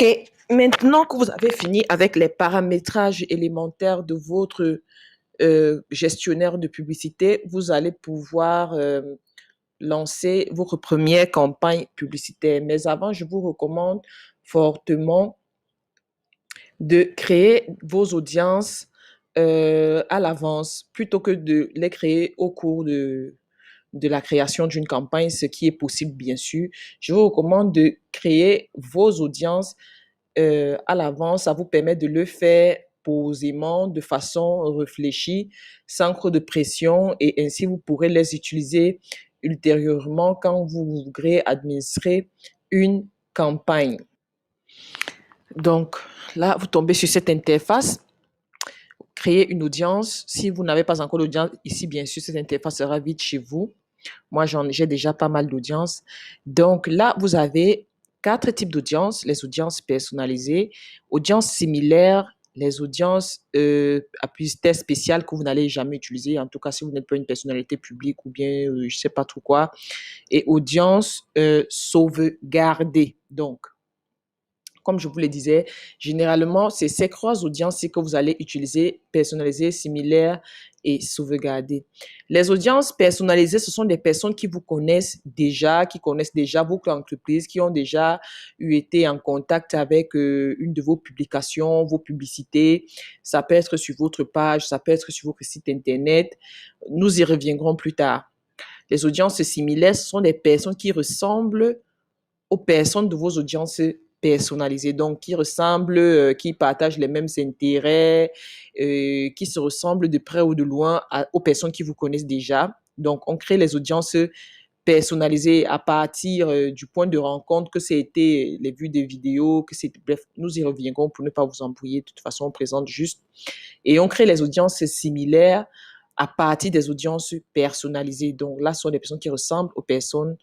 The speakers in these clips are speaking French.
OK, maintenant que vous avez fini avec les paramétrages élémentaires de votre gestionnaire de publicité, vous allez pouvoir lancer votre première campagne publicitaire. Mais avant, je vous recommande fortement de créer vos audiences à l'avance plutôt que de les créer au cours de la création d'une campagne, ce qui est possible bien sûr. Je vous recommande de créer vos audiences à l'avance. Ça vous permet de le faire posément, de façon réfléchie, sans trop de pression, et ainsi vous pourrez les utiliser ultérieurement quand vous voudrez administrer une campagne. Donc là, vous tombez sur cette interface. Créer une audience. Si vous n'avez pas encore d'audience ici, bien sûr, cette interface sera vite chez vous. Moi, j'ai déjà pas mal d'audience. Donc là, vous avez 4 types d'audience. Les audiences personnalisées, audiences similaires, les audiences à publicité spéciale que vous n'allez jamais utiliser, en tout cas si vous n'êtes pas une personnalité publique ou bien je sais pas trop quoi, et audience sauvegardée. Donc, comme je vous le disais, généralement, c'est ces 3 audiences que vous allez utiliser, personnalisées, similaires et sauvegardées. Les audiences personnalisées, ce sont des personnes qui vous connaissent déjà, qui connaissent déjà votre entreprise, qui ont déjà été en contact avec une de vos publications, vos publicités. Ça peut être sur votre page, ça peut être sur votre site Internet. Nous y reviendrons plus tard. Les audiences similaires, ce sont des personnes qui ressemblent aux personnes de vos audiences personnalisées, donc qui ressemblent, qui partagent les mêmes intérêts, qui se ressemblent de près ou de loin aux personnes qui vous connaissent déjà. Donc, on crée les audiences personnalisées à partir du point de rencontre, que c'était les vues des vidéos, que c'est, bref, nous y reviendrons pour ne pas vous embrouiller. De toute façon, on présente juste. Et on crée les audiences similaires à partir des audiences personnalisées. Donc là, ce sont des personnes qui ressemblent aux personnes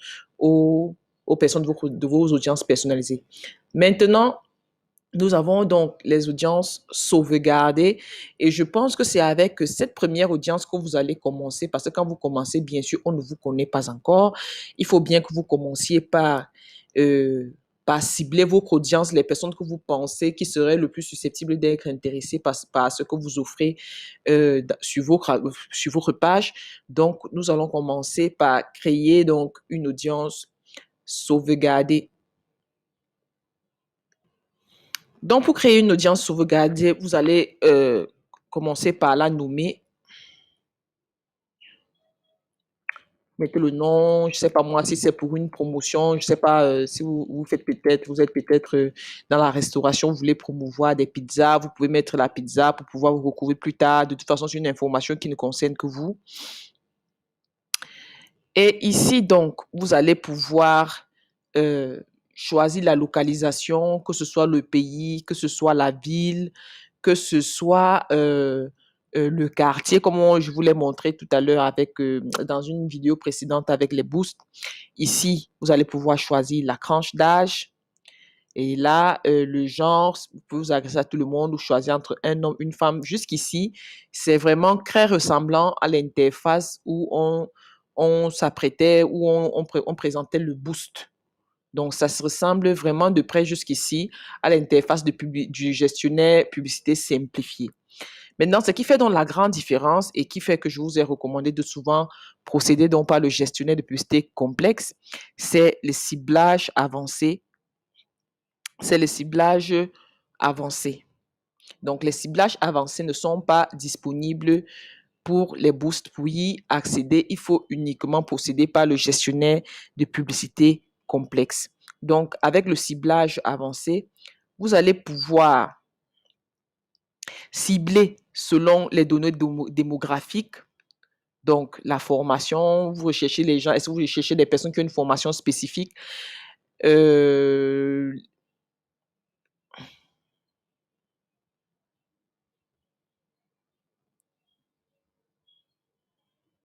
de vos audiences personnalisées. Maintenant, nous avons donc les audiences sauvegardées et je pense que c'est avec cette première audience que vous allez commencer parce que quand vous commencez, bien sûr, on ne vous connaît pas encore. Il faut bien que vous commenciez par cibler votre audience, les personnes que vous pensez qui seraient le plus susceptibles d'être intéressées par ce que vous offrez sur votre page. Donc, nous allons commencer par créer donc une audience sauvegardée. Donc, pour créer une audience sauvegardée, vous allez commencer par la nommer. Mettez le nom, je ne sais pas moi si c'est pour une promotion, je ne sais pas si vous êtes peut-être dans la restauration, vous voulez promouvoir des pizzas, vous pouvez mettre la pizza pour pouvoir vous recouvrir plus tard. De toute façon, c'est une information qui ne concerne que vous. Et ici, donc, vous allez pouvoir choisir la localisation, que ce soit le pays, que ce soit la ville, que ce soit le quartier, comme je vous l'ai montré tout à l'heure dans une vidéo précédente avec les boosts. Ici, vous allez pouvoir choisir la tranche d'âge. Et là, le genre, vous pouvez vous adresser à tout le monde ou choisir entre un homme, une femme. Jusqu'ici, c'est vraiment très ressemblant à l'interface où on s'apprêtait, où on présentait le boost. Donc, ça se ressemble vraiment de près jusqu'ici à l'interface du gestionnaire publicité simplifié. Maintenant, ce qui fait donc la grande différence et qui fait que je vous ai recommandé de souvent procéder donc par le gestionnaire de publicité complexe, c'est le ciblage avancé. C'est le ciblage avancé. Donc, les ciblages avancés ne sont pas disponibles pour les boosts. Pour y accéder, il faut uniquement procéder par le gestionnaire de publicité complexe. Donc, avec le ciblage avancé, vous allez pouvoir cibler selon les données démographiques. Donc, la formation, vous recherchez les gens, est-ce que vous recherchez des personnes qui ont une formation spécifique?